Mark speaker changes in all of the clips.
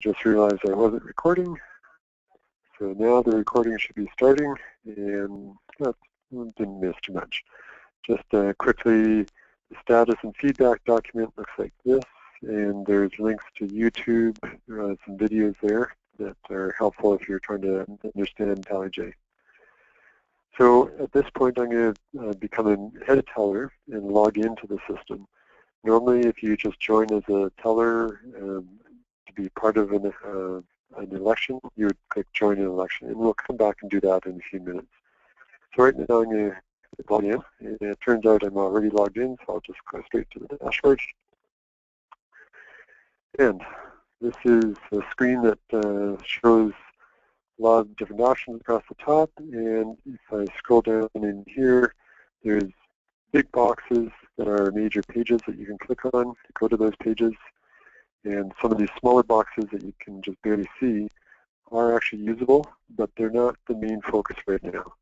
Speaker 1: just realized I wasn't recording. So now the recording should be starting, and didn't miss too much. Just quickly, the status and feedback document looks like this, and there's links to YouTube, some videos there that are helpful if you're trying to understand TallyJ. So at this point, I'm going to become a head teller and log into the system. Normally, if you just join as a teller to be part of an election, you would click join an election, and we'll come back and do that in a few minutes. So right now I'm going to log in, and it turns out I'm already logged in, so I'll just go straight to the dashboard. And this is a screen that shows a lot of different options across the top, and if I scroll down in here, there's big boxes that are major pages that you can click on to go to those pages. And some of these smaller boxes that you can just barely see are actually usable, but they're not the main focus right now.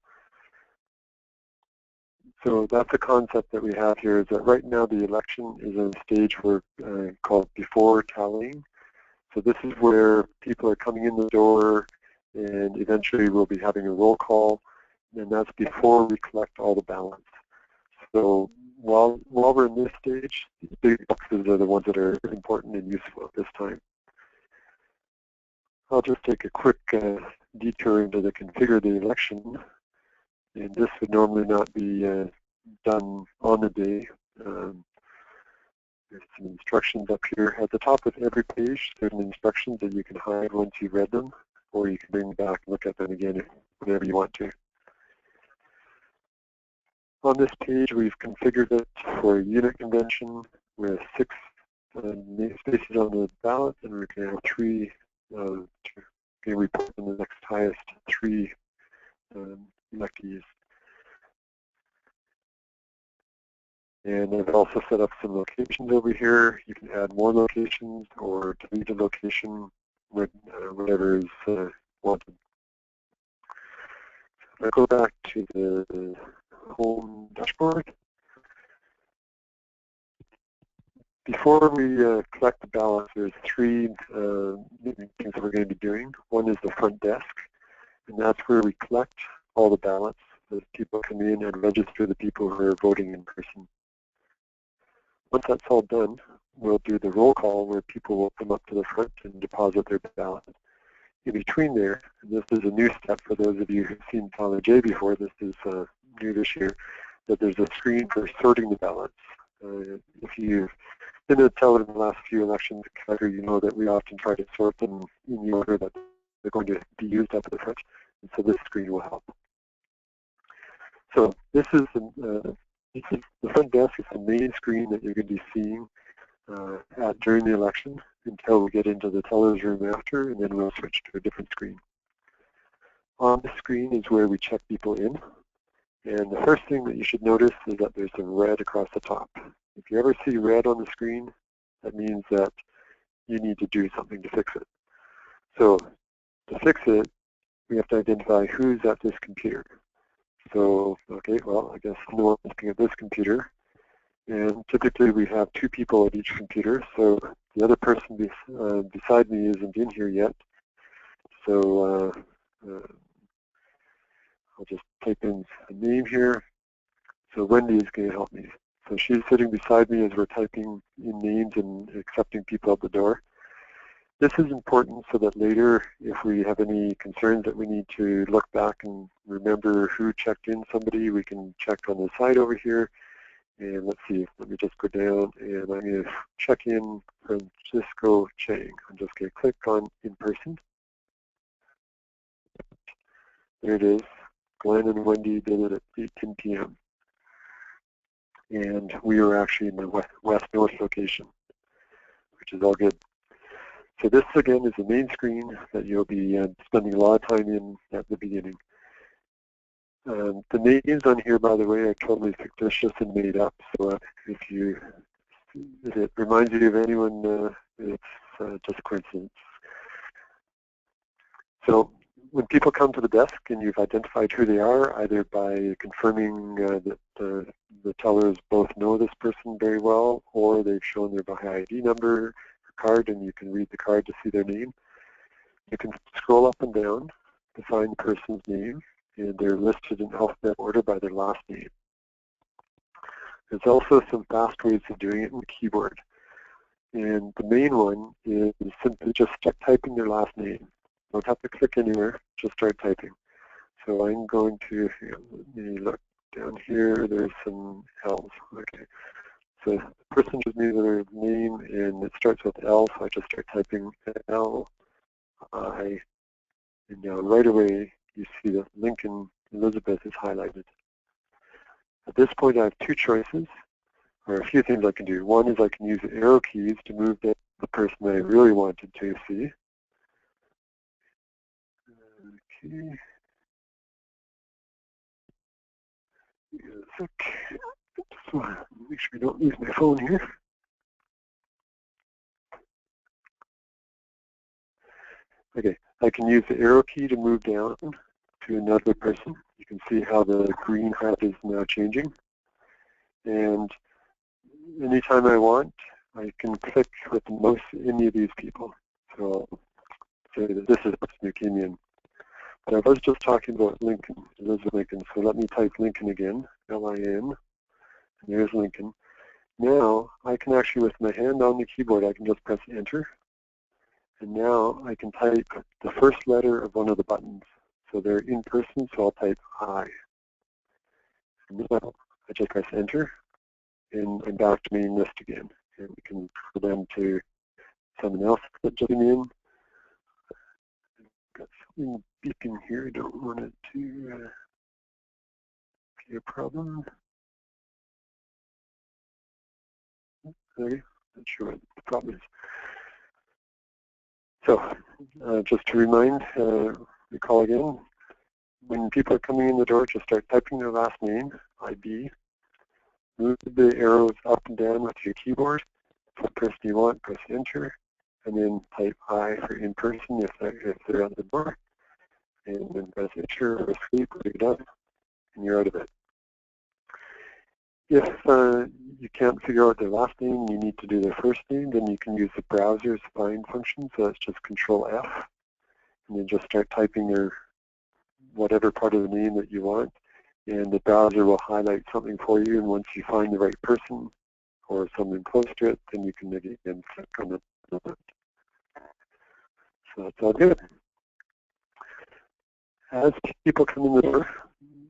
Speaker 1: So that's a concept that we have here, is that right now the election is in a stage where called before tallying. So this is where people are coming in the door, and eventually we'll be having a roll call, and that's before we collect all the ballots. So while we're in this stage, these big boxes are the ones that are important and useful at this time. I'll just take a quick detour into the configure the election, and this would normally not be done on the day. There's some instructions up here. At the top of every page, there's instructions that you can hide once you've read them, or you can bring them back and look at them again whenever you want to. On this page, we've configured it for a unit convention with 6 spaces on the ballot, and we're going to have 3, going to report on the next highest 3 electees. And I've also set up some locations over here. You can add more locations or delete a location, whatever is wanted. If I go back to the home dashboard, before we collect the ballots, there's 3 things that we're going to be doing. One is the front desk, and that's where we collect all the ballots as people come in and register the people who are voting in person. Once that's all done, we'll do the roll call where people will come up to the front and deposit their ballot. In between there, and this is a new step for those of you who've seen TallyJ before, this is new this year, that there's a screen for sorting the ballots. If you've been a teller in the last few elections, you know that we often try to sort them in the order that they're going to be used up at the front, and so this screen will help. So this is the front desk is the main screen that you're going to be seeing during the election until we get into the teller's room after, and then we'll switch to a different screen. On the screen is where we check people in, and the first thing that you should notice is that there's some red across the top. If you ever see red on the screen, that means that you need to do something to fix it. So to fix it, we have to identify who's at this computer. So, okay, well, I guess no one's looking at this computer. And typically we have 2 people at each computer, so the other person beside me isn't in here yet. So I'll just type in a name here. So Wendy is going to help me. So she's sitting beside me as we're typing in names and accepting people at the door. This is important so that later, if we have any concerns that we need to look back and remember who checked in somebody, we can check on the side over here. And let's see, let me just go down, and I'm going to check in Francisco Chang. I'm just going to click on in person. There it is. Glenn and Wendy did it at 8:10 p.m. And we are actually in the west-north location, which is all good. So this, again, is the main screen that you'll be spending a lot of time in at the beginning. The names on here, by the way, are totally fictitious and made up. So if it reminds you of anyone, it's just a coincidence. So when people come to the desk and you've identified who they are, either by confirming that the tellers both know this person very well, or they've shown their Bahá'í ID number or card, and you can read the card to see their name, You can scroll up and down to find the person's name, and they're listed in alphabet order by their last name. There's also some fast ways of doing it in the keyboard. And the main one is simply just start typing their last name. Don't have to click anywhere, just start typing. So I'm going to, let me look down here, there's some L's. Okay. So the person gives me their name and it starts with L, so I just start typing L, I, and now right away you see that Lincoln Elizabeth is highlighted. At this point I have two choices, or a few things I can do. One is I can use the arrow keys to move the person that I really wanted to see. Okay. Okay. Just want to make sure I don't lose my phone here. Okay, I can use the arrow key to move down to another person. You can see how the green hat is now changing. And anytime I want, I can click with the mouse any of these people. So I'll say that this is the person who came in. But I was just talking about Lincoln, Elizabeth Lincoln. So let me type Lincoln again, L-I-N, and there's Lincoln. Now I can actually, with my hand on the keyboard, I can just press Enter. And now I can type the first letter of one of the buttons. So they're in person, so I'll type I. And now I just press Enter, and I'm back to main list again. And we can go down to someone else that just came in. Got something beeping here. I don't want it to be a problem. Okay, not sure what the problem is. So just to remind, recall again, when people are coming in the door, just start typing their last name, IB. Move the arrows up and down with your keyboard. For the person you want, press Enter, and then type I for in person if they're at the door, and then press Enter or Escape or you're done, and you're out of it. If you can't figure out their last name and you need to do their first name, then you can use the browser's find function. So that's just Control F, and then just start typing your whatever part of the name that you want, and the browser will highlight something for you. And once you find the right person or something close to it, then you can again click on it. So that's all good. As people come in the door,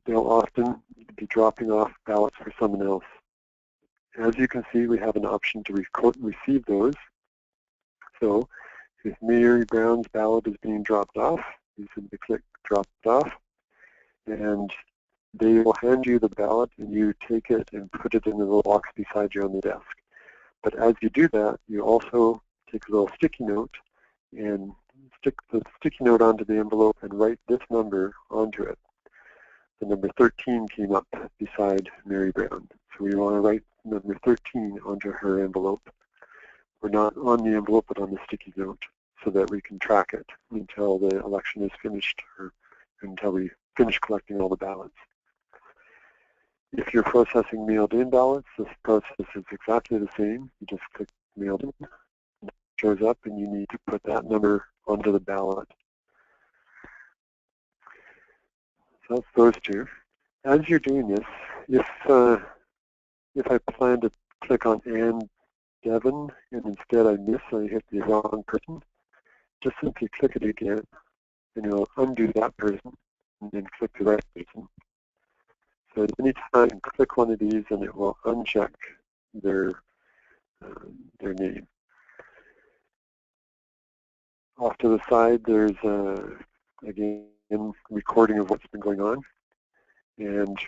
Speaker 1: they'll often be dropping off ballots for someone else. As you can see, we have an option to receive those. So if Mary Brown's ballot is being dropped off, you simply click Drop It Off, and they will hand you the ballot, and you take it and put it in the little box beside you on the desk. But as you do that, you also take a little sticky note and stick the sticky note onto the envelope and write this number onto it. The number 13 came up beside Mary Brown. So we want to write number 13 onto her envelope. We're not on the envelope, but on the sticky note, so that we can track it until the election is finished or until we finish collecting all the ballots. If you're processing mailed-in ballots, this process is exactly the same. You just click Mailed In, it shows up, and you need to put that number onto the ballot. So that's those two. As you're doing this, if I plan to click on Ann Devon and instead I hit the wrong person, just simply click it again, and it'll undo that person, and then click the right person. So at any time, click one of these, and it will uncheck their name. Off to the side, there's again recording of what's been going on, and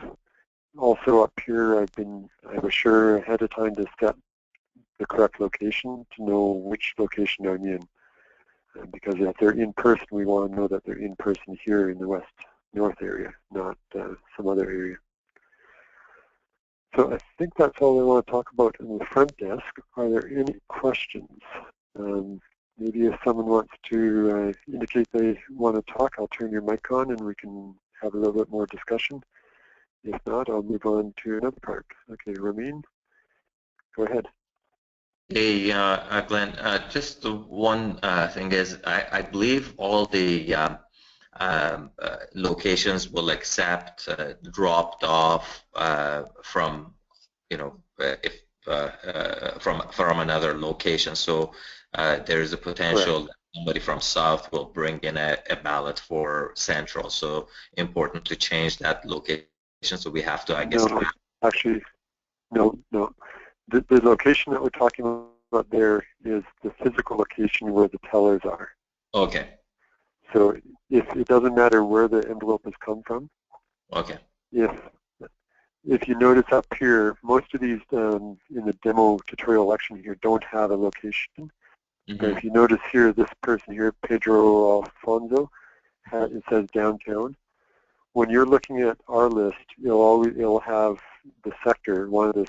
Speaker 1: also up here, I was sure ahead of time to set the correct location to know which location I'm in. Because if they're in person, we want to know that they're in person here in the west north area, not some other area. So I think that's all I want to talk about in the front desk. Are there any questions? Maybe if someone wants to indicate they want to talk, I'll turn your mic on and we can have a little bit more discussion. If not, I'll move on to another part. Okay, Ramin, go ahead.
Speaker 2: Hey, Glenn, just the one thing is, I believe all the locations will accept dropped off from, if from another location. So there is a
Speaker 1: Correct.
Speaker 2: potential that somebody from South will bring in a ballot for Central. So important to change that location. So we have to, I guess.
Speaker 1: No, actually, no. The location that we're talking about there is the physical location where the tellers are.
Speaker 2: Okay.
Speaker 1: So if it doesn't matter where the envelope has come from.
Speaker 2: Okay.
Speaker 1: If you notice up here, most of these in the demo tutorial election here don't have a location. But if you notice here, this person here, Pedro Alfonso, it says downtown. When you're looking at our list, it'll have the sector, one of the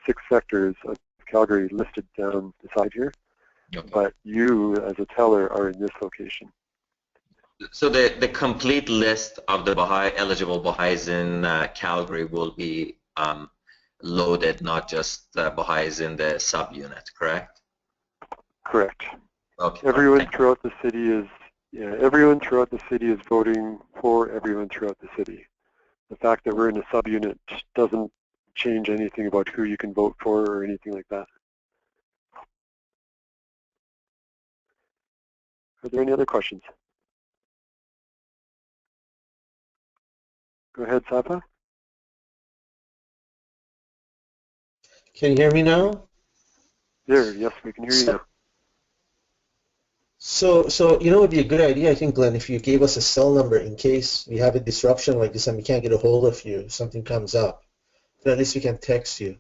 Speaker 1: 6 sectors of Calgary listed down the side here. Okay. But you, as a teller, are in this location.
Speaker 2: So the complete list of the eligible Baha'is in Calgary will be loaded, not just Baha'is in the subunit, correct?
Speaker 1: Correct.
Speaker 2: Okay.
Speaker 1: Everyone throughout the city is everyone throughout the city is voting for everyone throughout the city. The fact that we're in a subunit doesn't change anything about who you can vote for or anything like that. Are there any other questions? Go ahead, Sapa.
Speaker 3: Can you hear me now?
Speaker 1: Yes, we can hear you now.
Speaker 3: So it would be a good idea, I think, Glenn, if you gave us a cell number in case we have a disruption like this and we can't get a hold of you, something comes up. But at least we can text you.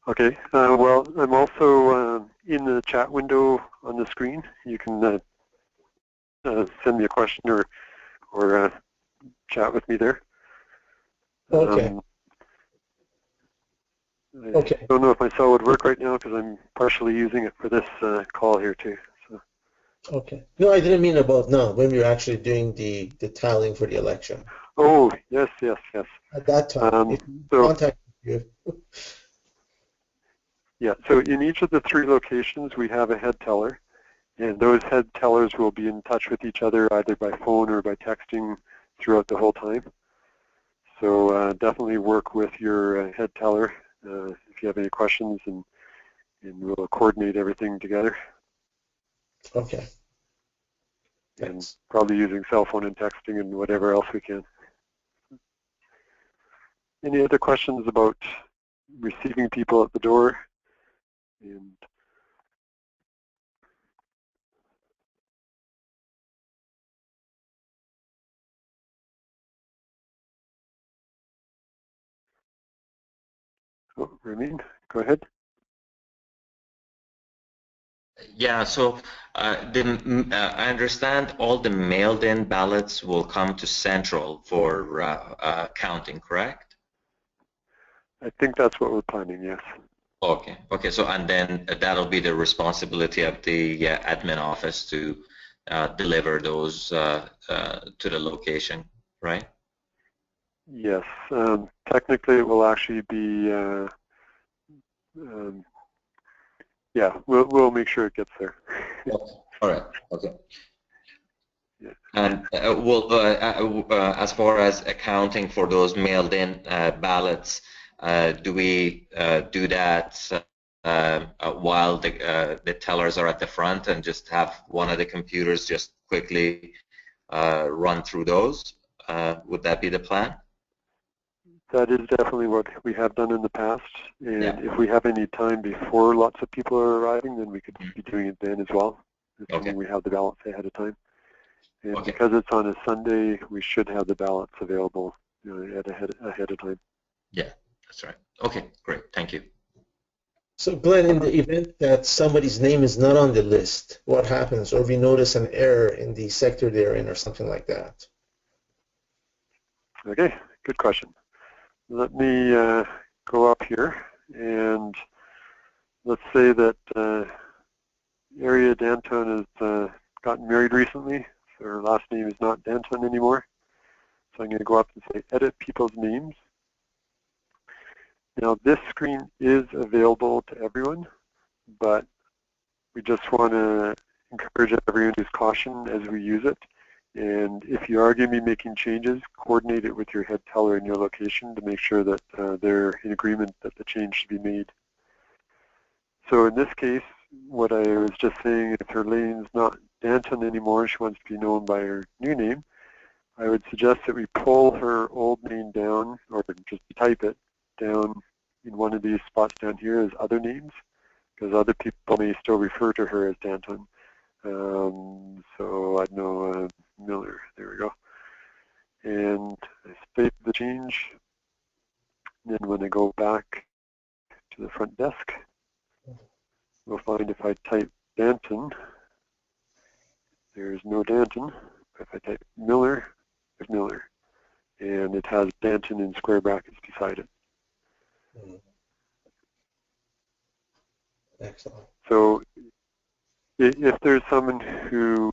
Speaker 1: Okay. Well, I'm also in the chat window on the screen. You can send me a question or chat with me there.
Speaker 3: Okay.
Speaker 1: I don't know if my cell would work right now because I'm partially using it for this call here too. So.
Speaker 3: Okay. No, I didn't mean about now, when we were actually doing the tallying for the election.
Speaker 1: Oh, yes.
Speaker 3: At that time, contact you.
Speaker 1: Yeah, so in each of the 3 locations, we have a head teller, and those head tellers will be in touch with each other either by phone or by texting throughout the whole time. So definitely work with your head teller if you have any questions, and we'll coordinate everything together.
Speaker 3: Okay.
Speaker 1: And probably using cell phone and texting and whatever else we can. Any other questions about receiving people at the door? And Ramin, go ahead.
Speaker 2: Yeah, so I understand all the mailed-in ballots will come to Central for counting, correct?
Speaker 1: I think that's what we're planning, yes.
Speaker 2: Okay, so and then that'll be the responsibility of the admin office to deliver those to the location, right?
Speaker 1: Yes, technically it will actually be, yeah, we'll make sure it gets there.
Speaker 2: Okay. All right, okay.
Speaker 1: Yeah.
Speaker 2: And as far as accounting for those mailed-in ballots, do we do that while the tellers are at the front and just have one of the computers just quickly run through those? Would that be the plan?
Speaker 1: That is definitely what we have done in the past, and
Speaker 2: Yeah.
Speaker 1: if we have any time before lots of people are arriving, then we could be doing it then as well, assuming we have the ballots ahead of time. And because it's on a Sunday, we should have the ballots available ahead of time.
Speaker 2: Yeah, that's right. Okay, great. Thank you.
Speaker 3: So, Glenn, in the event that somebody's name is not on the list, what happens? Or we notice an error in the sector they're in or something like that?
Speaker 1: Okay, good question. Let me go up here, and let's say that Area Danton has gotten married recently. So her last name is not Danton anymore. So I'm going to go up and say edit people's names. Now this screen is available to everyone, but we just want to encourage everyone to use caution as we use it. And if you are going to be making changes, coordinate it with your head teller in your location to make sure that they're in agreement that the change should be made. So in this case, what I was just saying, if her name's not Danton anymore, she wants to be known by her new name, I would suggest that we pull her old name down, or just type it down in one of these spots down here as other names, because other people may still refer to her as Danton. So I know Miller, there we go. And I save the change. And then when I go back to the front desk, we'll find if I type Danton, there's no Danton. If I type Miller, there's Miller. And it has Danton in square brackets beside it.
Speaker 3: Excellent.
Speaker 1: So if there's someone who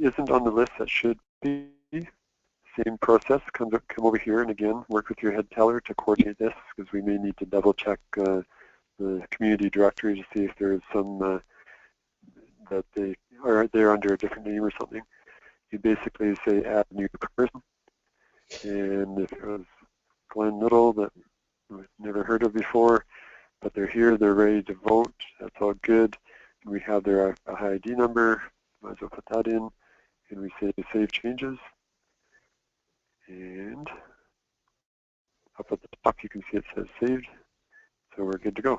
Speaker 1: isn't on the list that should be, same process, come over here and again work with your head teller to coordinate this, because we may need to double check the community directory to see if there's some that they're under a different name or something. You basically say add new person, and if it was Glenn Little that we've never heard of before, but they're here, they're ready to vote, that's all good. And we have their Bahá'í ID number, might as well put that in, and we say save changes. And up at the top you can see it says saved, so we're good to go.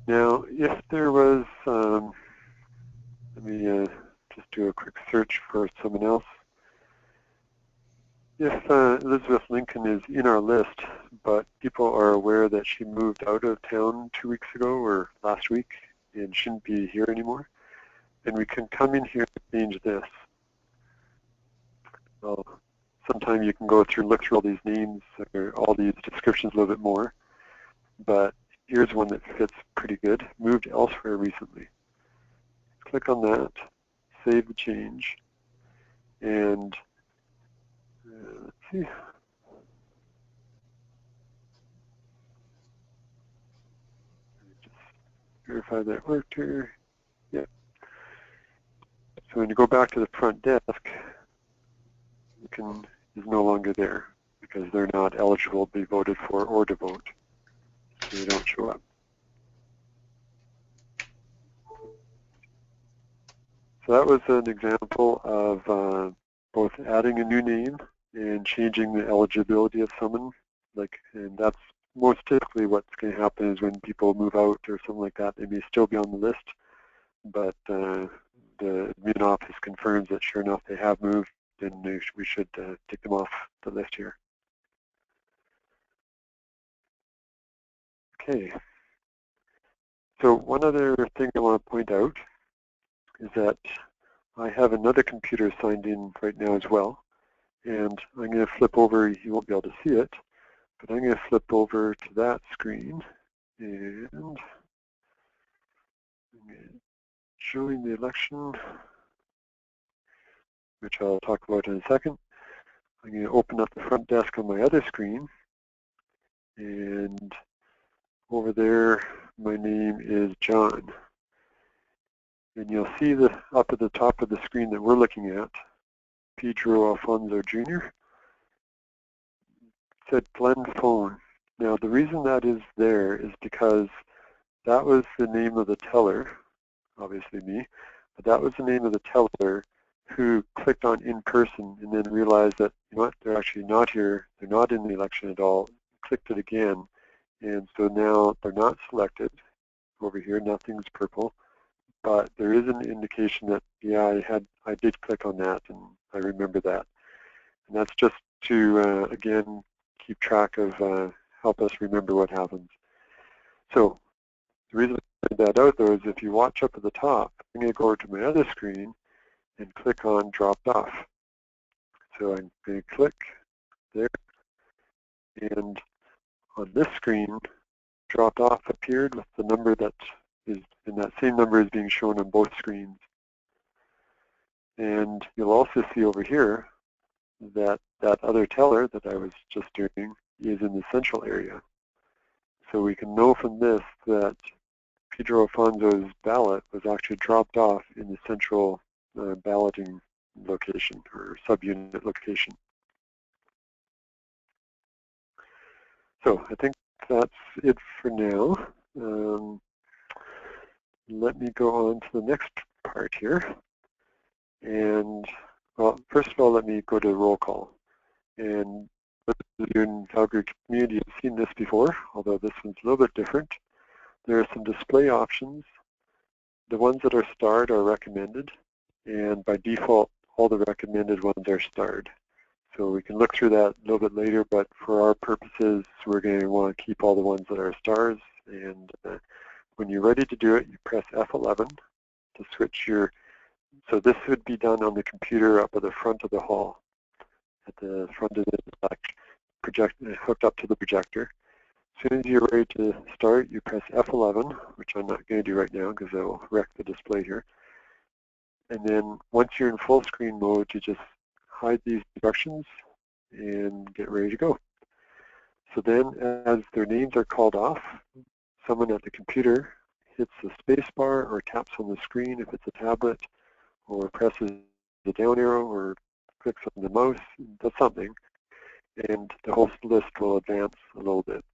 Speaker 1: Now if there was, let me just do a quick search for someone else. If Elizabeth Lincoln is in our list, but people are aware that she moved out of town 2 weeks ago or last week and shouldn't be here anymore, then we can come in here and change this. Well, sometime you can go through and look through all these names or all these descriptions a little bit more, but here's one that fits pretty good. Moved elsewhere recently. Click on that, save the change, and let's see. Just verify that worked here. Yeah. So when you go back to the front desk, is no longer there because they're not eligible to be voted for or to vote. So they don't show up. So that was an example of both adding a new name and changing the eligibility of someone. And that's most typically what's going to happen is when people move out or something like that, they may still be on the list, but the admin office confirms that sure enough they have moved, then we should take them off the list here. Okay. So one other thing I want to point out is that I have another computer signed in right now as well. And I'm going to flip over, you won't be able to see it, but I'm going to flip over to that screen and I'm going to join the election, which I'll talk about in a second. I'm going to open up the front desk on my other screen, and over there my name is John. And you'll see up at the top of the screen that we're looking at, Pedro Alfonso Jr. said Glenn Phone. Now the reason that is there is because that was the name of the teller, obviously me, but that was the name of the teller who clicked on in person and then realized that, you know what, they're actually not here, they're not in the election at all, clicked it again, and so now they're not selected over here, nothing's purple, but there is an indication that, yeah, I did click on that and I remember that. And that's just to, again, keep track of, help us remember what happens. So the reason I pointed that out, though, is if you watch up at the top, I'm going to go over to my other screen and click on dropped off. So I'm going to click there, and on this screen, dropped off appeared with the number that is, and that same number is being shown on both screens. And you'll also see over here that that other teller that I was just doing is in the central area. So we can know from this that Pedro Alfonso's ballot was actually dropped off in the central balloting location or subunit location. So I think that's it for now. Let me go on to the next part here. And, well, first of all, let me go to roll call. And those of you in Calgary community have seen this before, although this one's a little bit different. There are some display options. The ones that are starred are recommended, and by default, all the recommended ones are starred. So we can look through that a little bit later, but for our purposes, we're going to want to keep all the ones that are stars. And when you're ready to do it, you press F11 to switch your, so this would be done on the computer up at the front of the hall, at the front of the project, hooked up to the projector. As soon as you're ready to start, you press F11, which I'm not going to do right now because that will wreck the display here. And then once you're in full screen mode, you just hide these instructions and get ready to go. So then as their names are called off, someone at the computer hits the space bar or taps on the screen if it's a tablet, or presses the down arrow or clicks on the mouse, does something, and the whole list will advance a little bit.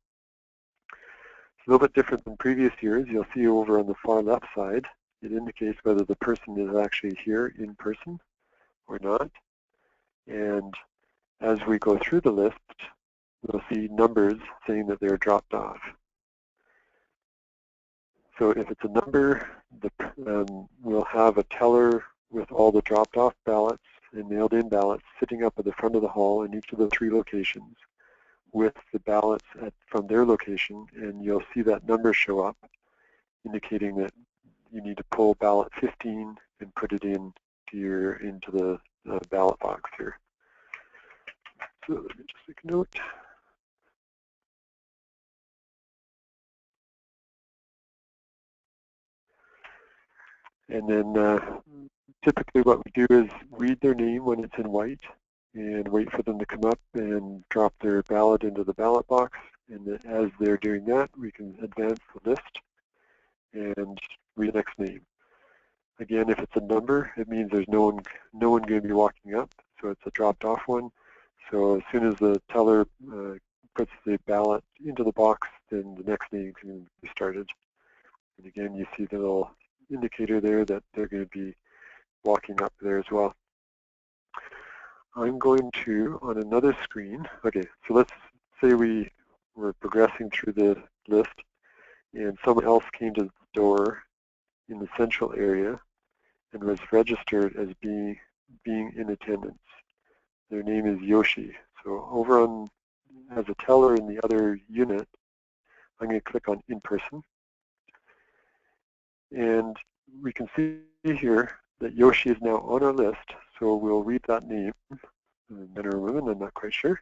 Speaker 1: It's a little bit different than previous years. You'll see over on the far left side, it indicates whether the person is actually here in person or not. And as we go through the list, we'll see numbers saying that they're dropped off. So if it's a number, we'll have a teller with all the dropped off ballots and mailed in ballots sitting up at the front of the hall in each of the 3 locations with the ballots from their location, and you'll see that number show up indicating that you need to pull ballot 15 and put it into the ballot box here. So let me just make a note. And then typically what we do is read their name when it's in white and wait for them to come up and drop their ballot into the ballot box. And then as they're doing that, we can advance the list and read the next name. Again, if it's a number, it means there's no one going to be walking up, so it's a dropped off one. So as soon as the teller puts the ballot into the box, then the next name can be started. And again, you see the little indicator there that they're going to be walking up there as well. I'm going to, on another screen, okay, so let's say we're progressing through the list and someone else came to the door in the central area and was registered as being in attendance. Their name is Yoshi. So over on, as a teller in the other unit, I'm going to click on in person. And we can see here that Yoshi is now on our list, so we'll read that name, men or women, I'm not quite sure.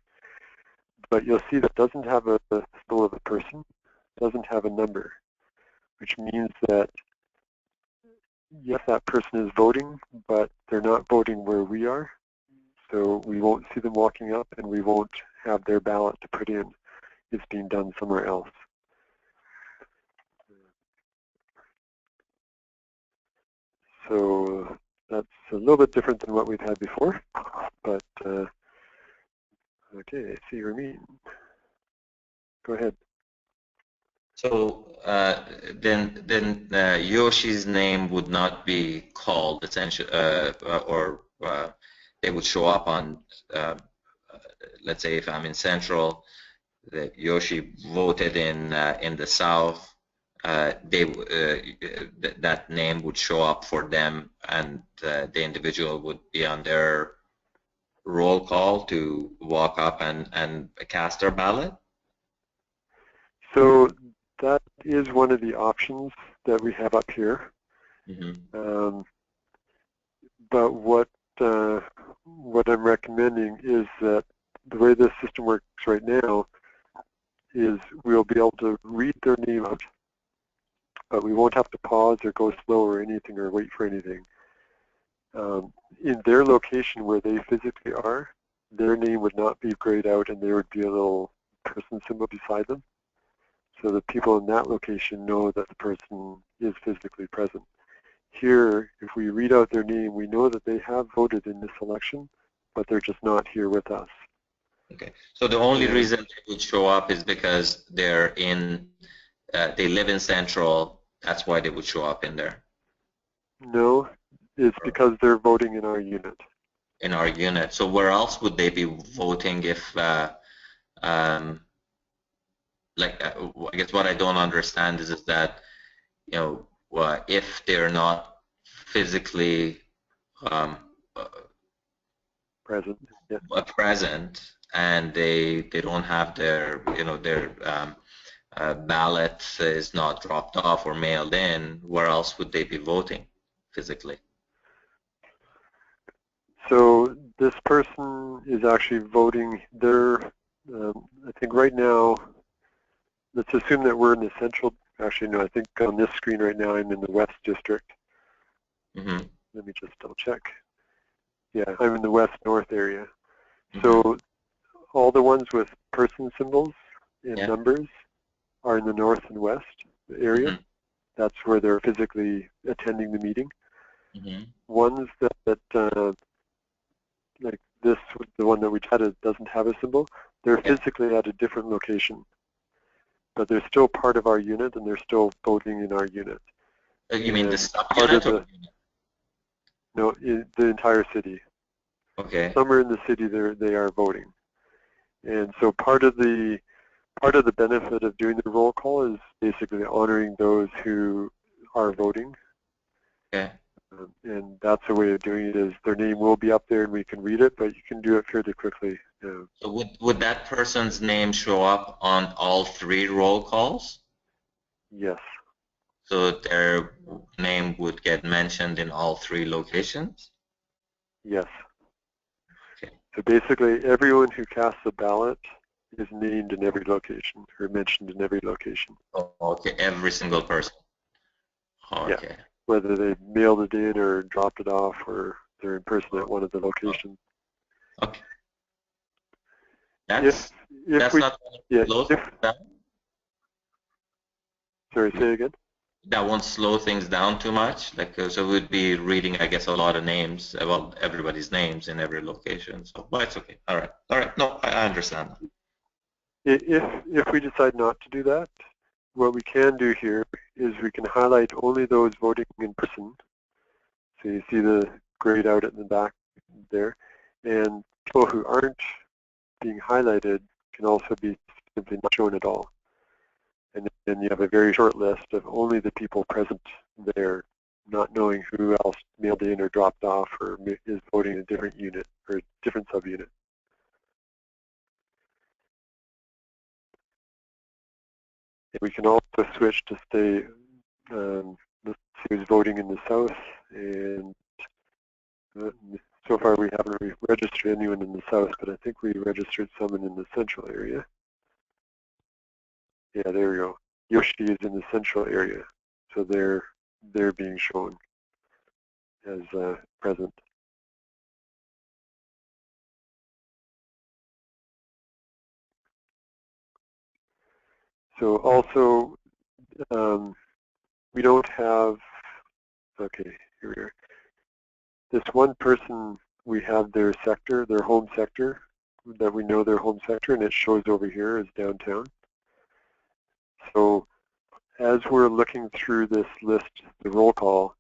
Speaker 1: But you'll see that doesn't have a symbol of a person, doesn't have a number, which means that yes, that person is voting, but they're not voting where we are. So we won't see them walking up and we won't have their ballot to put in. It's being done somewhere else. So that's a little bit different than what we've had before, but okay, I see your mean. Go ahead.
Speaker 2: So then Yoshi's name would not be called essentially, or they would show up on, let's say if I'm in Central, that Yoshi voted in the South, that name would show up for them, and the individual would be on their roll call to walk up and cast their ballot?
Speaker 1: So that is one of the options that we have up here.
Speaker 2: Mm-hmm.
Speaker 1: But what I'm recommending is that the way this system works right now is we'll be able to read their name out, but we won't have to pause or go slow or anything or wait for anything. In their location where they physically are, their name would not be grayed out and there would be a little person symbol beside them. So the people in that location know that the person is physically present. Here, if we read out their name, we know that they have voted in this election, but they're just not here with us.
Speaker 2: Okay. So the only reason they would show up is because they're in, they live in Central. That's why they would show up in there.
Speaker 1: No, it's because they're voting in our unit.
Speaker 2: In our unit. So where else would they be voting if, I guess what I don't understand is that, if they're not physically
Speaker 1: Present. Yeah.
Speaker 2: present and they don't have their, their ballot is not dropped off or mailed in, where else would they be voting physically?
Speaker 1: So this person is actually voting. I think right now, let's assume that we're in the central. Actually, no, I think on this screen right now I'm in the West District.
Speaker 2: Mm-hmm.
Speaker 1: Let me just double check. Yeah, I'm in the West-North area.
Speaker 2: Mm-hmm.
Speaker 1: So all the ones with person symbols and numbers are in the North and West area.
Speaker 2: Mm-hmm.
Speaker 1: That's where they're physically attending the meeting.
Speaker 2: Mm-hmm.
Speaker 1: Ones that like this, the one that we chatted, doesn't have a symbol, they're physically at a different location. But they're still part of our unit, and they're still voting in our unit.
Speaker 2: You mean the subunit or?
Speaker 1: No, the entire city.
Speaker 2: Okay.
Speaker 1: Somewhere in the city, they are voting, and so part of the benefit of doing the roll call is basically honoring those who are voting.
Speaker 2: Okay.
Speaker 1: And that's a way of doing it. Is their name will be up there, and we can read it, but you can do it fairly quickly.
Speaker 2: So would that person's name show up on all three roll calls?
Speaker 1: Yes.
Speaker 2: So their name would get mentioned in all three locations?
Speaker 1: Yes.
Speaker 2: Okay.
Speaker 1: So basically, everyone who casts a ballot is named in every location, or mentioned in every location.
Speaker 2: Oh, okay, every single person. Okay.
Speaker 1: Yeah. Whether they mailed it in or dropped it off, or they're in person at one of the locations.
Speaker 2: Okay. That's not slow things down?
Speaker 1: Sorry, say again?
Speaker 2: That won't slow things down too much? So we'd be reading, I guess, a lot of names, well, everybody's names in every location. So, but it's okay. All right. No, I understand.
Speaker 1: If we decide not to do that, what we can do here is we can highlight only those voting in person. So you see the grayed out at the back there. And people who aren't being highlighted can also be simply not shown at all. And then you have a very short list of only the people present there, not knowing who else mailed in or dropped off or is voting in a different unit or a different subunit. We can also switch to stay, let's see who's voting in the south, and so far we haven't registered anyone in the south, but I think we registered someone in the central area. Yeah, there we go. Yoshi is in the central area, so they're being shown as present. So also, we don't have, okay, here we are. This one person, we have their sector, their home sector, that we know their home sector, and it shows over here as downtown. So as we're looking through this list, the roll call,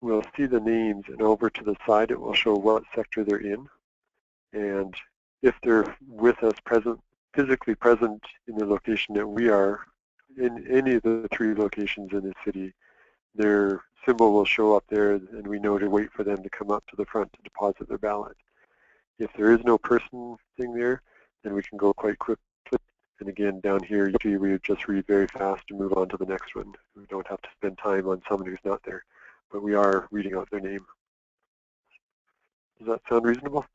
Speaker 1: we'll see the names, and over to the side it will show what sector they're in. And if they're with us physically present in the location that we are, in any of the three locations in the city, their symbol will show up there, and we know to wait for them to come up to the front to deposit their ballot. If there is no person thing there, then we can go quite quickly. And again, down here, usually we would just read very fast and move on to the next one. We don't have to spend time on someone who's not there, but we are reading out their name. Does that sound reasonable?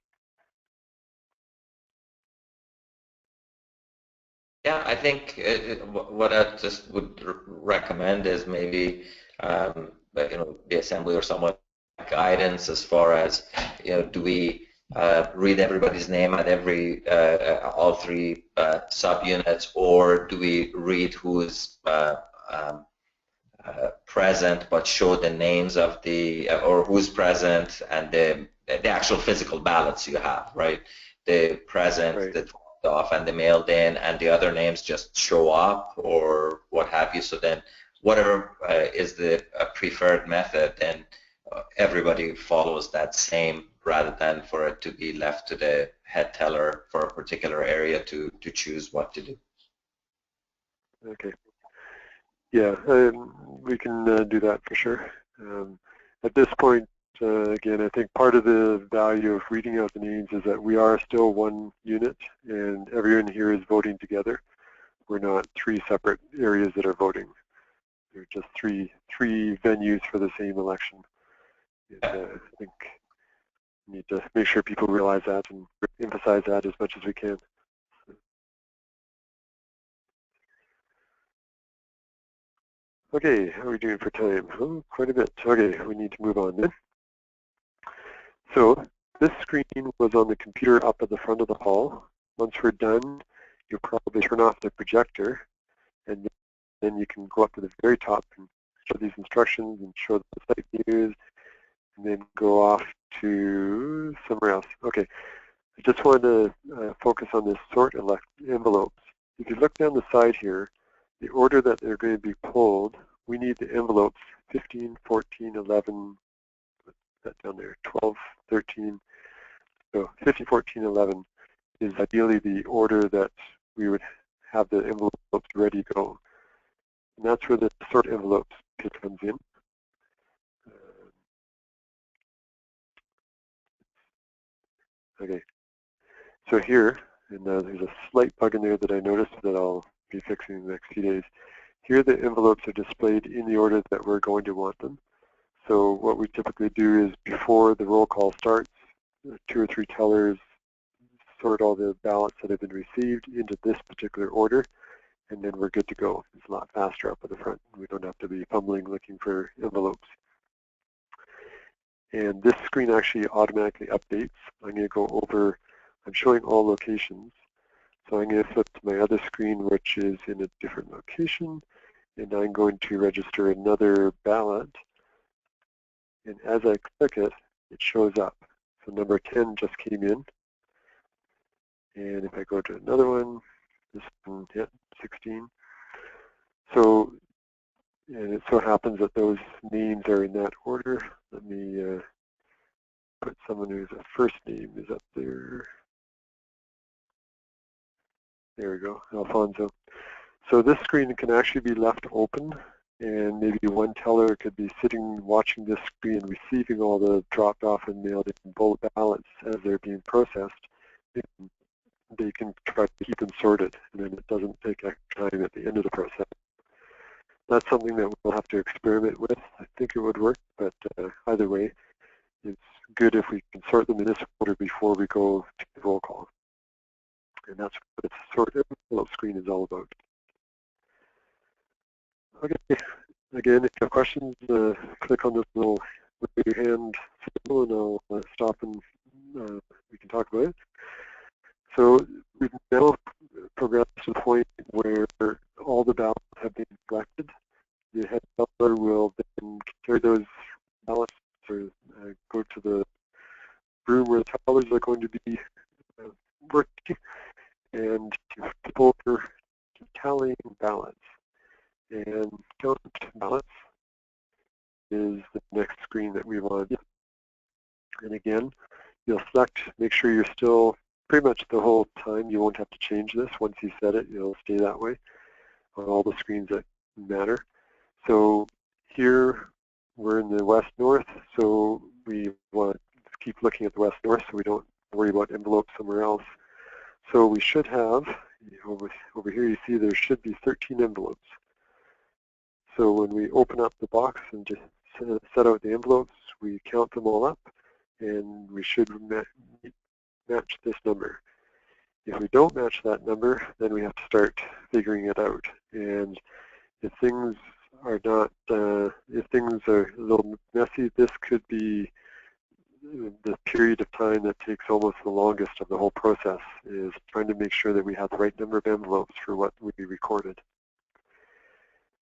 Speaker 2: Yeah, I think what I just would recommend is maybe the assembly or someone guidance as far as do we read everybody's name at every all three subunits, or do we read who's present but show the names of the or who's present and the actual physical ballots you have, right? The present,
Speaker 1: Right.
Speaker 2: the dropped off, and the mailed in, and the other names just show up or what have you. So then, whatever is the preferred method, then everybody follows that same, rather than for it to be left to the head teller for a particular area to choose what to do.
Speaker 1: Okay. Yeah, we can do that for sure. At this point, again, I think part of the value of reading out the names is that we are still one unit, and everyone here is voting together. We're not three separate areas that are voting. They're just three venues for the same election. And, I think we need to make sure people realize that and emphasize that as much as we can. Okay, how are we doing for time? Oh, quite a bit. Okay, we need to move on then. So this screen was on the computer up at the front of the hall. Once we're done, you'll probably turn off the projector, and then you can go up to the very top and show these instructions and show the site views, and then go off to somewhere else. Okay, I just wanted to focus on this sort envelopes. If you look down the side here, the order that they're going to be pulled, we need the envelopes 15, 14, 11, put that down there, 12, 13. So 15, 14, 11 is ideally the order that we would have the envelopes ready to go. And that's where the sort envelopes pick comes in. Okay, so here, and there's a slight bug in there that I noticed that I'll be fixing in the next few days. Here the envelopes are displayed in the order that we're going to want them. So what we typically do is before the roll call starts, 2 or 3 tellers sort all the ballots that have been received into this particular order, and then we're good to go. It's a lot faster up at the front. We don't have to be fumbling looking for envelopes. And this screen actually automatically updates. I'm going to go over, I'm showing all locations. So I'm going to flip to my other screen, which is in a different location, and I'm going to register another ballot. And as I click it, it shows up. So number 10 just came in. And if I go to another one, this one, yeah, 16. So, and it so happens that those names are in that order. Let me put someone whose first name is up there. There we go, Alfonso. So this screen can actually be left open, and maybe one teller could be sitting watching this screen and receiving all the dropped off and mailed in bullet ballots as they're being processed. They can try to keep them sorted, and then it doesn't take extra time at the end of the process. That's something that we'll have to experiment with. I think it would work, but either way, it's good if we can sort them in this order before we go to the roll call. And that's what the sort envelope screen is all about. Okay, again, if you have questions, click on this little raise your hand symbol, and I'll stop and we can talk about it. So we've now progressed to the point where all the ballots have been collected. The head teller will then carry those ballots or go to the room where the tellers are going to be working and flip over to tallying ballots. And count ballots is the next screen that we want to do. And again, you'll select, make sure you're still pretty much the whole time. You won't have to change this. Once you set it, it'll stay that way on all the screens that matter. So here we're in the west-north, so we want to keep looking at the west-north so we don't worry about envelopes somewhere else. So we should have, over here you see there should be 13 envelopes. So when we open up the box and just set out the envelopes, we count them all up, and we should match this number. If we don't match that number, then we have to start figuring it out. And if things are not, if things are a little messy, this could be the period period of time that takes almost the longest of the whole process, is trying to make sure that we have the right number of envelopes for what we recorded.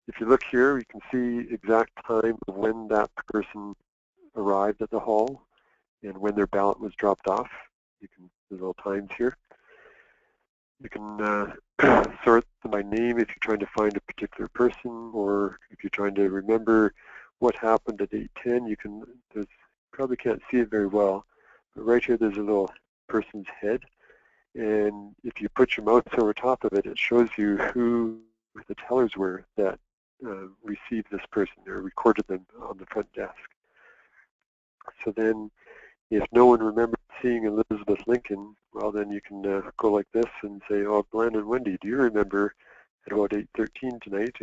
Speaker 1: If you look here, you can see exact time of when that person arrived at the hall and when their ballot was dropped off. There's all times here. You can sort them by name if you're trying to find a particular person, or if you're trying to remember what happened at 8:10. You probably can't see it very well, but right here there's a little person's head, and if you put your mouse over top of it, it shows you who the tellers were that received this person or recorded them on the front desk. So then, if no one remembers seeing Elizabeth Lincoln, well, then you can go like this and say, oh, Glenn and Wendy, do you remember at about 8:13 tonight,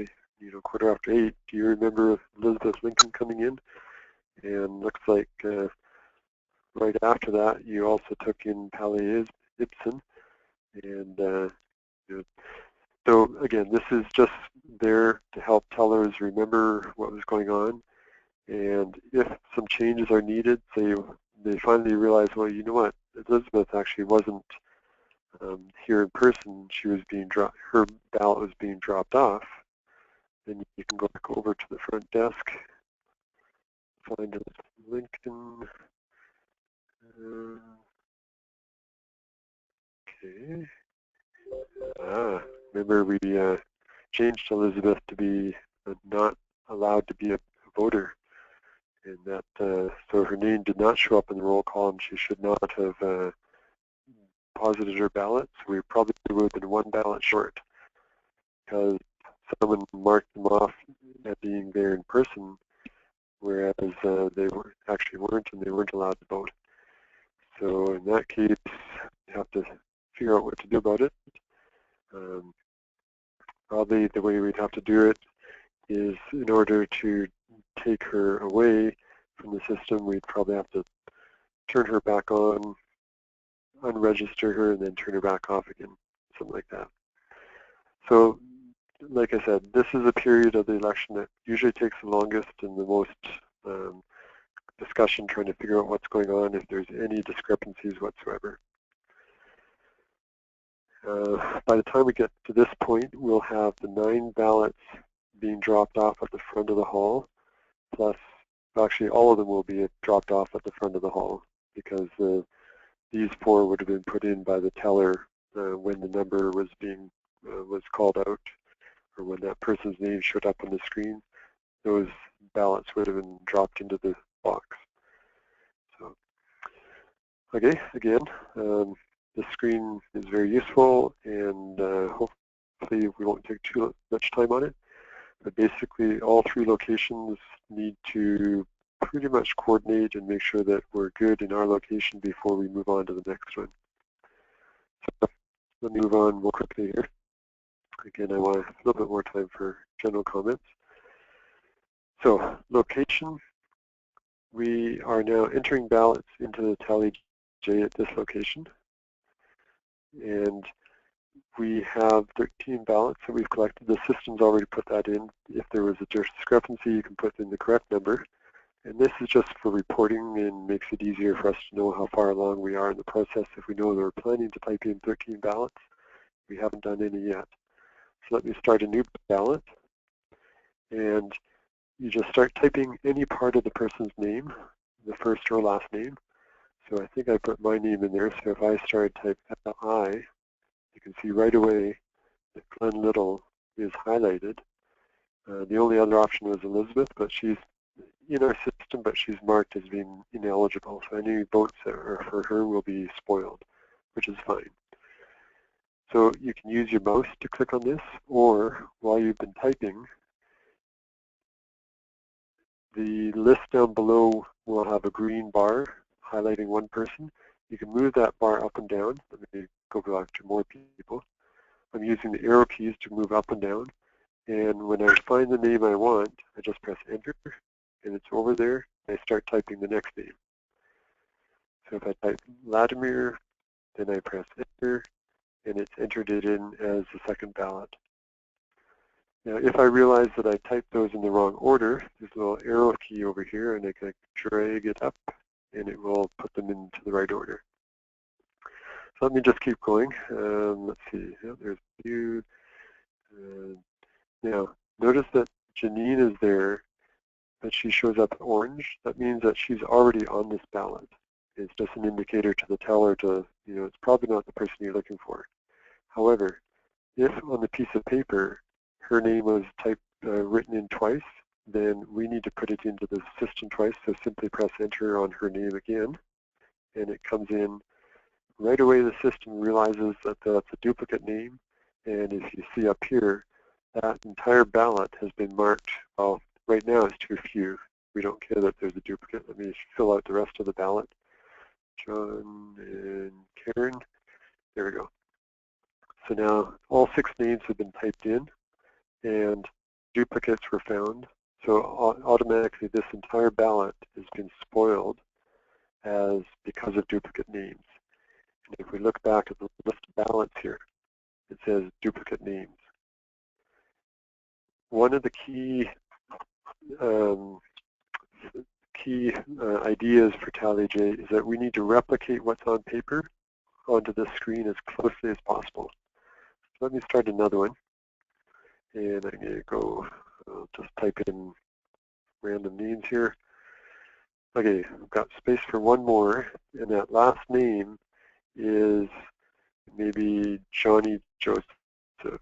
Speaker 1: quarter after 8, do you remember Elizabeth Lincoln coming in? And looks like right after that, you also took in TallyJ, and so again, this is just there to help tellers remember what was going on. And if some changes are needed, say they finally realize, well, you know what, Elizabeth actually wasn't here in person. She was her ballot was being dropped off. Then you can go back over to the front desk, find Lincoln. Okay. Remember we changed Elizabeth to be not allowed to be a voter, and that so her name did not show up in the roll call, and she should not have posited her ballot. So we probably would have been one ballot short because someone marked them off as being there in person, whereas they actually weren't, and they weren't allowed to vote. So in that case, you have to figure out what to do about it. Probably the way we'd have to do it is, in order to take her away from the system, we'd probably have to turn her back on, unregister her, and then turn her back off again, something like that. So, like I said, this is a period of the election that usually takes the longest and the most discussion trying to figure out what's going on, if there's any discrepancies whatsoever. By the time we get to this point, we'll have the 9 ballots being dropped off at the front of the hall, plus actually all of them will be dropped off at the front of the hall, because these 4 would have been put in by the teller when the number was called out, or when that person's name showed up on the screen. Those ballots would have been dropped into the box. So, okay, again, the screen is very useful, and hopefully we won't take too much time on it. But basically, all 3 locations need to pretty much coordinate and make sure that we're good in our location before we move on to the next one. So let me move on real quickly here. Again, I want a little bit more time for general comments. So, location. We are now entering ballots into the TallyJ at this location. And we have 13 ballots that we've collected. The system's already put that in. If there was a discrepancy, you can put in the correct number. And this is just for reporting and makes it easier for us to know how far along we are in the process. If we know that we're planning to type in 13 ballots, we haven't done any yet. So let me start a new ballot. And you just start typing any part of the person's name, the first or last name. So I think I put my name in there. So if I start type L-I, you can see right away that Glenn Little is highlighted. The only other option was Elizabeth, but she's in our system, but she's marked as being ineligible. So any votes that are for her will be spoiled, which is fine. So you can use your mouse to click on this, or while you've been typing, the list down below will have a green bar highlighting one person. You can move that bar up and down. Let me go back to more people. I'm using the arrow keys to move up and down. And when I find the name I want, I just press enter, and it's over there. I start typing the next name. So if I type Vladimir, then I press enter, and it's entered it in as the second ballot. Now, if I realize that I typed those in the wrong order, there's a little arrow key over here, and I can drag it up and it will put them into the right order. So let me just keep going. Let's see. Yeah, there's you. Now, notice that Janine is there, but she shows up orange. That means that she's already on this ballot. It's just an indicator to the teller to, it's probably not the person you're looking for. However, if on the piece of paper her name was written in twice, then we need to put it into the system twice. So simply press enter on her name again, and it comes in. Right away the system realizes that that's a duplicate name, and if you see up here, that entire ballot has been marked. Well, right now it's too few. We don't care that there's a duplicate. Let me fill out the rest of the ballot. John and Karen. There we go. So now all 6 names have been typed in, and duplicates were found. So automatically this entire ballot has been spoiled because of duplicate names. And if we look back at the list of ballots here, it says duplicate names. One of the key ideas for TallyJ is that we need to replicate what's on paper onto the screen as closely as possible. So let me start another one, and I'm going to go, I'll just type in random names here. Okay, I've got space for one more, and that last name is maybe Johnny Joseph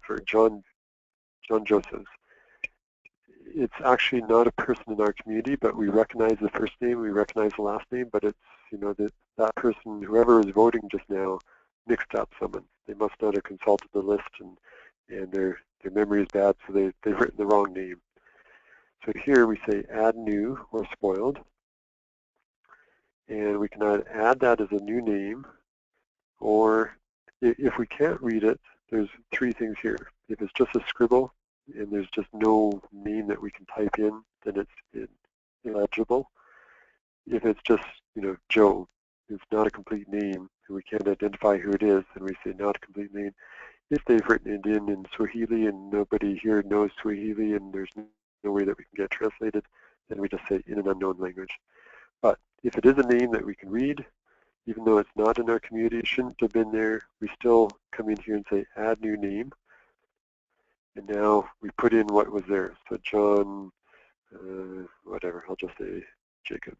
Speaker 1: or John Josephs. It's actually not a person in our community, but we recognize the first name, we recognize the last name, but it's, that person, whoever is voting just now, mixed up someone. They must not have consulted the list, and their memory is bad, so they've written the wrong name. So here we say add new or spoiled, and we can add that as a new name, or if we can't read it, there's 3 things here. If it's just a scribble and there's just no name that we can type in, then it's illegible. If it's just, Joe, it's not a complete name, and we can't identify who it is, then we say not a complete name. If they've written it in Swahili and nobody here knows Swahili and there's no way that we can get translated, then we just say in an unknown language. But if it is a name that we can read, even though it's not in our community, it shouldn't have been there, we still come in here and say add new name. And now we put in what was there. So John, whatever, I'll just say Jacobs.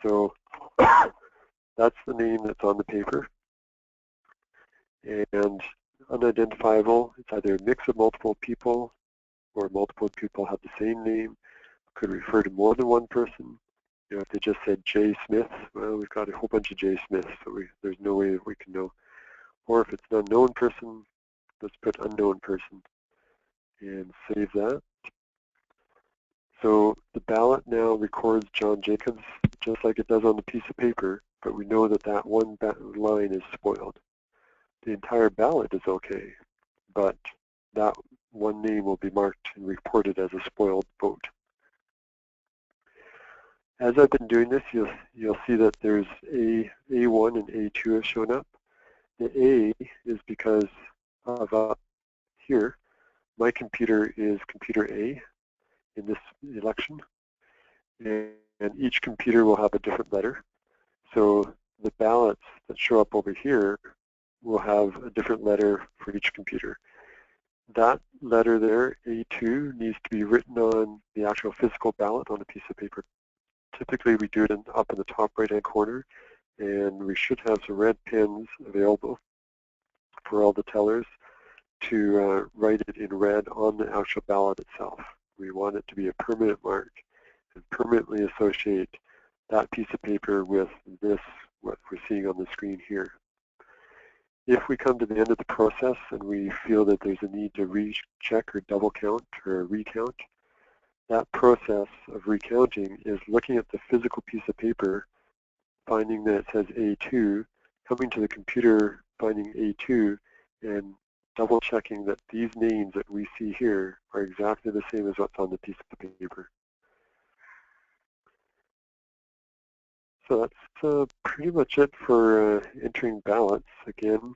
Speaker 1: So that's the name that's on the paper. And unidentifiable, it's either a mix of multiple people or multiple people have the same name. Could refer to more than one person. If they just said J. Smith, well, we've got a whole bunch of J. Smiths, so there's no way that we can know. Or if it's an unknown person, let's put unknown person and save that. So the ballot now records John Jacobs just like it does on the piece of paper, but we know that that one line is spoiled. The entire ballot is okay, but that one name will be marked and reported as a spoiled vote. As I've been doing this, you'll see that there's A1 and A2 have shown up. The A is because of up here, my computer is computer A in this election, and each computer will have a different letter. So the ballots that show up over here will have a different letter for each computer. That letter there, A2, needs to be written on the actual physical ballot on a piece of paper. Typically we do it up in the top right-hand corner, and we should have some red pens available for all the tellers to write it in red on the actual ballot itself. We want it to be a permanent mark and permanently associate that piece of paper with this, what we're seeing on the screen here. If we come to the end of the process and we feel that there's a need to recheck or double count or recount, that process of recounting is looking at the physical piece of paper, finding that it says A2, coming to the computer, finding A2, and double checking that these names that we see here are exactly the same as what's on the piece of paper. So that's pretty much it for entering ballots. Again,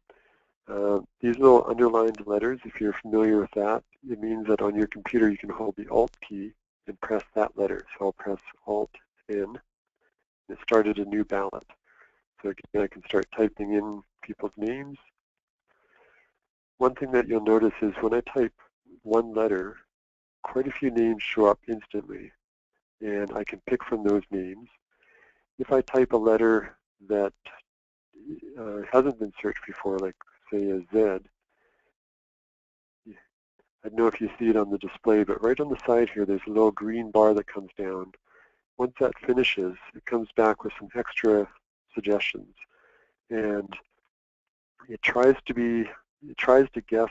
Speaker 1: these little underlined letters, if you're familiar with that, it means that on your computer you can hold the Alt key and press that letter. So I'll press Alt N. It started a new ballot. So again, I can start typing in people's names. One thing that you'll notice is when I type one letter, quite a few names show up instantly, and I can pick from those names. If I type a letter that hasn't been searched before, like say a Z, I don't know if you see it on the display, but right on the side here, there's a little green bar that comes down. Once that finishes, it comes back with some extra suggestions, and it tries to guess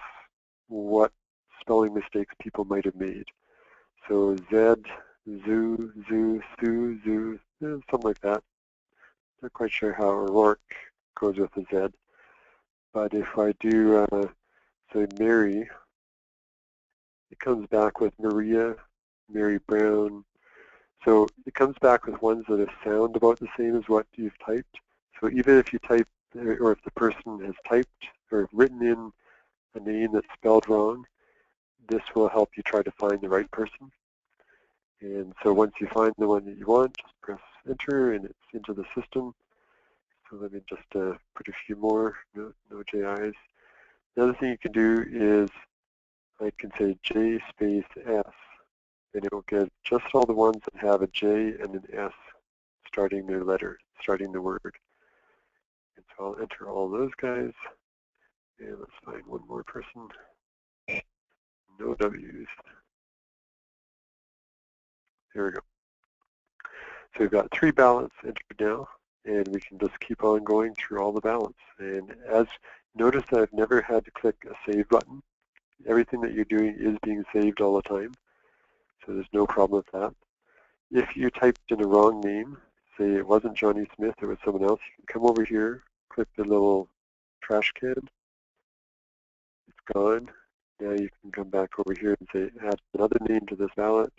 Speaker 1: what spelling mistakes people might have made. So Z, zoo, zoo, sue, zoo, something like that. Not quite sure how O'Rourke goes with a Z. But if I do, say, Mary, it comes back with Maria, Mary Brown. So it comes back with ones that sound about the same as what you've typed. So even if you type, or if the person has typed or written in a name that's spelled wrong, this will help you try to find the right person. And so once you find the one that you want, just press enter and it's into the system. So let me just put a few more, no JIs. The other thing you can do is I can say J space S, and it will get just all the ones that have a J and an S starting their letter, starting the word. And so I'll enter all those guys. And let's find one more person. No W's. There we go. So we've got 3 ballots entered now, and we can just keep on going through all the ballots. And as notice that I've never had to click a save button. Everything that you're doing is being saved all the time, so there's no problem with that. If you typed in a wrong name, say it wasn't Johnny Smith, it was someone else, you can come over here, click the little trash can. It's gone. Now you can come back over here and say add another name to this ballot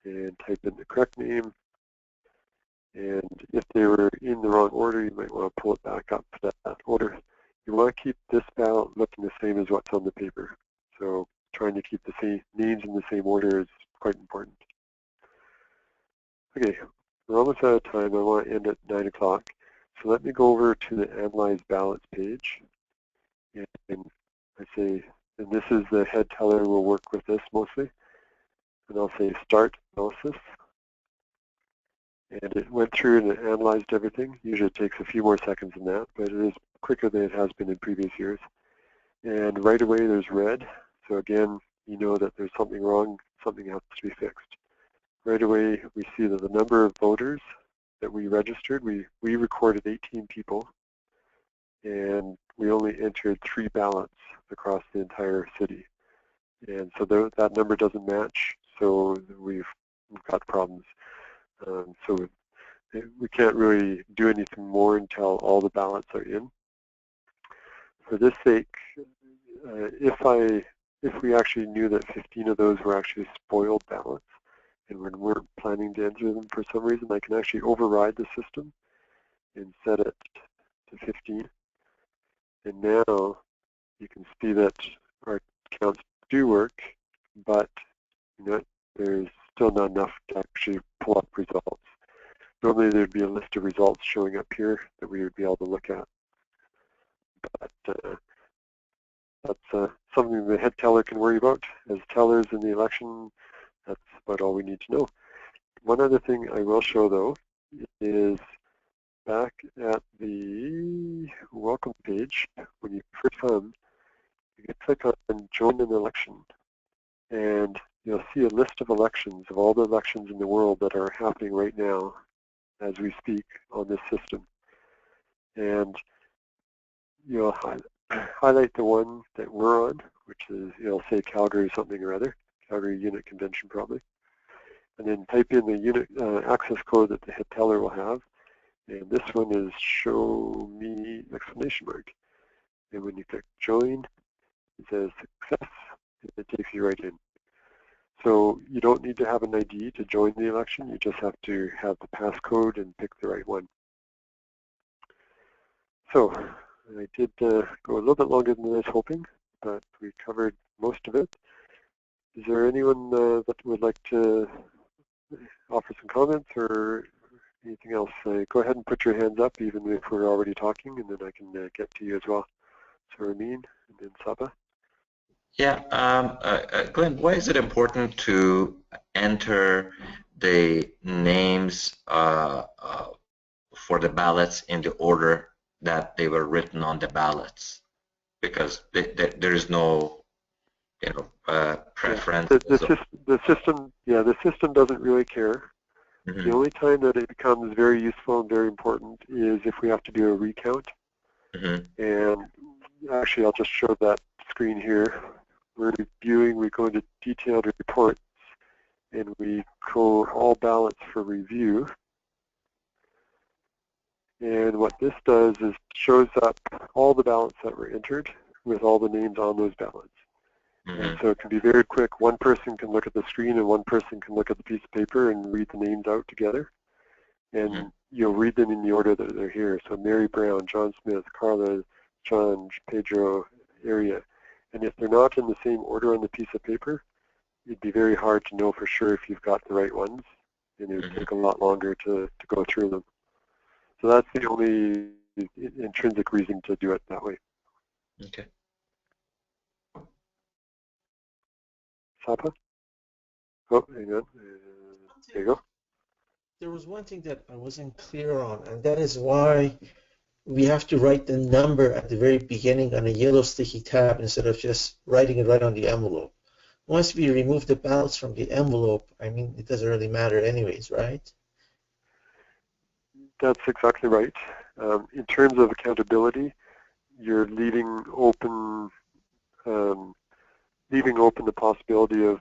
Speaker 1: and type in the correct name. And if they were in the wrong order, you might want to pull it back up to that order. You want to keep this ballot looking the same as what's on the paper. So trying to keep the same names in the same order is quite important. Okay, we're almost out of time. I want to end at 9 o'clock. So let me go over to the Analyze Ballots page. And I say, and this is the head teller will work with this mostly. And I'll say Start Analysis. And it went through and it analyzed everything. Usually it takes a few more seconds than that, but it is quicker than it has been in previous years. And right away there's red. So again, you know that there's something wrong, something has to be fixed. Right away we see that the number of voters that we registered, we recorded 18 people, and we only entered 3 ballots across the entire city. And so that number doesn't match, so we've got problems. So we can't really do anything more until all the ballots are in. For this sake, if we actually knew that 15 of those were actually spoiled ballots, and we weren't planning to enter them for some reason, I can actually override the system and set it to 15. And now you can see that our counts do work, but there's still not enough to actually pull up results. Normally there'd be a list of results showing up here that we would be able to look at. But that's something the head teller can worry about. As tellers in the election, that's about all we need to know. One other thing I will show, though, is back at the welcome page, when you first come, you can click on Join an Election, and you'll see a list of elections, of all the elections in the world that are happening right now as we speak on this system. And you'll highlight the one that we're on, which is, it'll say Calgary something or other, Calgary Unit Convention probably. And then type in the unit access code that the head teller will have. And this one is show me exclamation mark. And when you click join, it says success, and it takes you right in. So you don't need to have an ID to join the election. You just have to have the passcode and pick the right one. So I did go a little bit longer than I was hoping, but we covered most of it. Is there anyone that would like to offer some comments or Anything else? Go ahead and put your hands up, even if we're already talking, and then I can get to you as well. So Ramin and then Saba.
Speaker 2: Yeah, Glenn, why is it important to enter the names for the ballots in the order that they were written on the ballots? Because there is no, preference.
Speaker 1: Yeah, the system doesn't really care.
Speaker 2: Mm-hmm.
Speaker 1: The only time that it becomes very useful and very important is if we have to do a recount.
Speaker 2: Mm-hmm.
Speaker 1: And actually, I'll just show that screen here. We're reviewing, we go into detailed reports, and we go all ballots for review. And what this does is shows up all the ballots that were entered with all the names on those ballots.
Speaker 2: Mm-hmm.
Speaker 1: And so it can be very quick. One person can look at the screen and one person can look at the piece of paper and read the names out together. And
Speaker 2: Mm-hmm.
Speaker 1: you'll read them in the order that they're here. So Mary Brown, John Smith, Carla, John, Pedro, area. And if they're not in the same order on the piece of paper, it'd be very hard to know for sure if you've got the right ones. And it would
Speaker 2: Mm-hmm.
Speaker 1: take a lot longer to go through them. So that's the only intrinsic reason to do it that way.
Speaker 2: Okay.
Speaker 1: Sapa? Oh, hang on. There you go.
Speaker 3: There was one thing that I wasn't clear on, and that is why we have to write the number at the very beginning on a yellow sticky tab instead of just writing it right on the envelope. Once we remove the ballots from the envelope, I mean, it doesn't really matter anyways, right?
Speaker 1: That's exactly right. In terms of accountability, you're leaving open the possibility of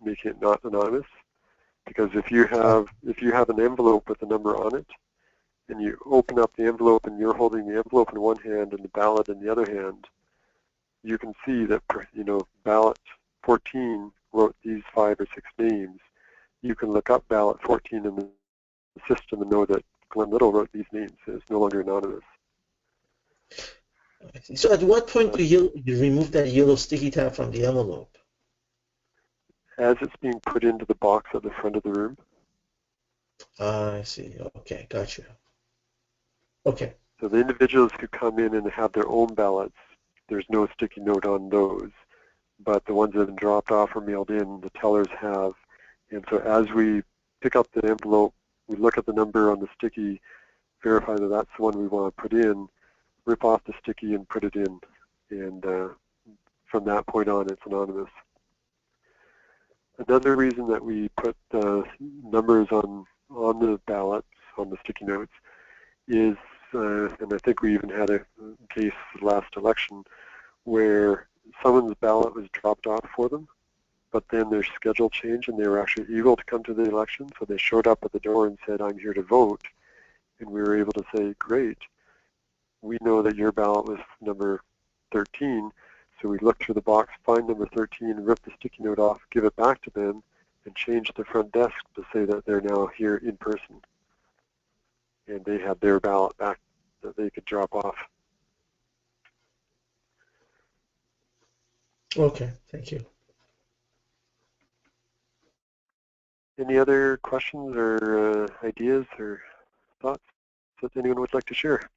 Speaker 1: making it not anonymous. Because if you have an envelope with a number on it, and you open up the envelope and you're holding the envelope in one hand and the ballot in the other hand, you can see that ballot 14 wrote these 5 or 6 names. You can look up ballot 14 in the system and know that Glenn Little wrote these names. It's no longer anonymous.
Speaker 3: So at what point do you remove that yellow sticky tab from the envelope?
Speaker 1: As it's being put into the box at the front of the room.
Speaker 3: I see. Okay, gotcha. Okay.
Speaker 1: So the individuals who come in and have their own ballots, there's no sticky note on those. But the ones that have been dropped off or mailed in, the tellers have. And so as we pick up the envelope, we look at the number on the sticky, verify that that's the one we want to put in, rip off the sticky and put it in. And from that point on, it's anonymous. Another reason that we put numbers on the ballots, on the sticky notes, is, and I think we even had a case last election, where someone's ballot was dropped off for them, but then their schedule changed and they were actually able to come to the election, so they showed up at the door and said, I'm here to vote, and we were able to say, great, we know that your ballot was number 13, so we look through the box, find number 13, rip the sticky note off, give it back to them, and change the front desk to say that they're now here in person. And they had their ballot back that they could drop off.
Speaker 3: Okay, thank you.
Speaker 1: Any other questions or ideas or thoughts that anyone would like to share?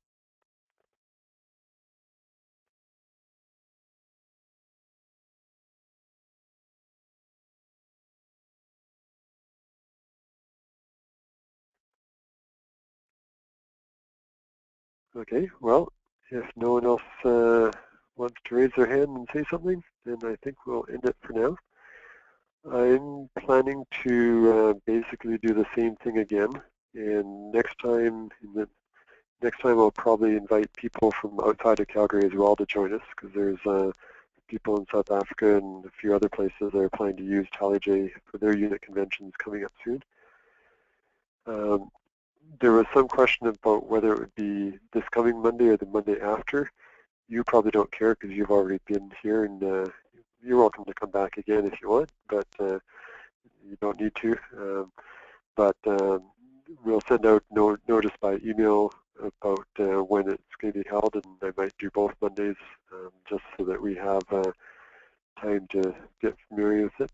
Speaker 1: Okay, well, if no one else wants to raise their hand and say something, then I think we'll end it for now. I'm planning to basically do the same thing again, and next time I'll probably invite people from outside of Calgary as well to join us, because there's people in South Africa and a few other places that are planning to use TallyJ for their unit conventions coming up soon. There was some question about whether it would be this coming Monday or the Monday after. You probably don't care because you've already been here, and you're welcome to come back again if you want, but you don't need to. But we'll send out notice by email about when it's going to be held, and I might do both Mondays just so that we have time to get familiar with it.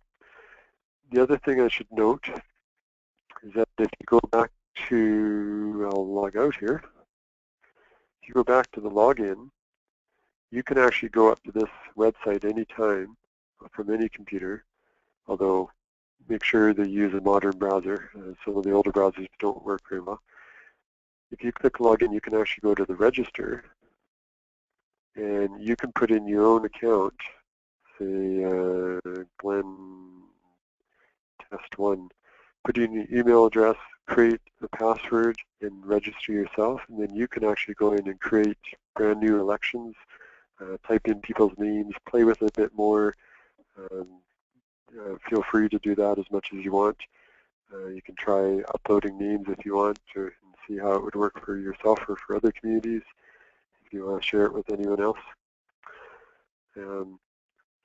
Speaker 1: The other thing I should note is that if you go back log out here. If you go back to the login, you can actually go up to this website anytime from any computer, although make sure that you use a modern browser. Some of the older browsers don't work very well. If you click login, you can actually go to the register, and you can put in your own account, say Glenn Test 1. Put in your email address, create a password, and register yourself, and then you can actually go in and create brand new elections, type in people's names, play with it a bit more. Feel free to do that as much as you want. You can try uploading names if you want and see how it would work for yourself or for other communities if you want to share it with anyone else. So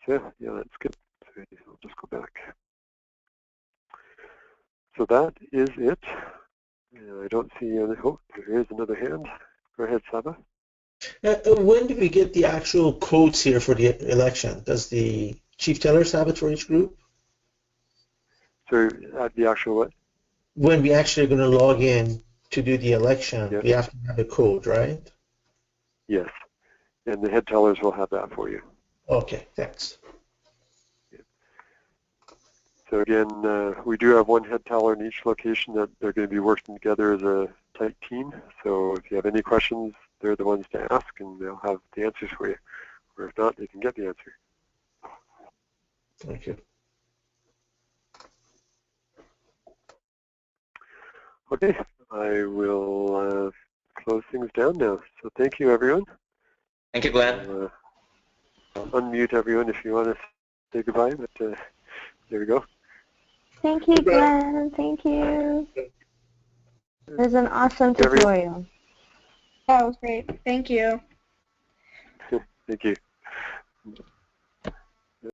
Speaker 1: yeah, that's good. So I'll just go back. So that is it. I don't see any. Oh, there is another hand. Go ahead, Saba.
Speaker 3: When do we get the actual codes here for the election? Does the chief tellers have it for each group?
Speaker 1: So the actual what?
Speaker 3: When we actually are going to log in to do the election,
Speaker 1: Yes.
Speaker 3: we have to have a code, right?
Speaker 1: Yes. And the head tellers will have that for you.
Speaker 3: Okay, thanks.
Speaker 1: So again, we do have one head teller in each location that they're going to be working together as a tight team. So if you have any questions, they're the ones to ask, and they'll have the answers for you. Or if not, they can get the answer.
Speaker 3: Thank you.
Speaker 1: Okay, I will close things down now. So thank you, everyone.
Speaker 2: Thank you, Glenn.
Speaker 1: I'll unmute everyone if you want to say goodbye, but there we go.
Speaker 4: Thank you, Glenn. Thank you. It was an awesome tutorial.
Speaker 5: That was great. Thank you.
Speaker 1: Thank you.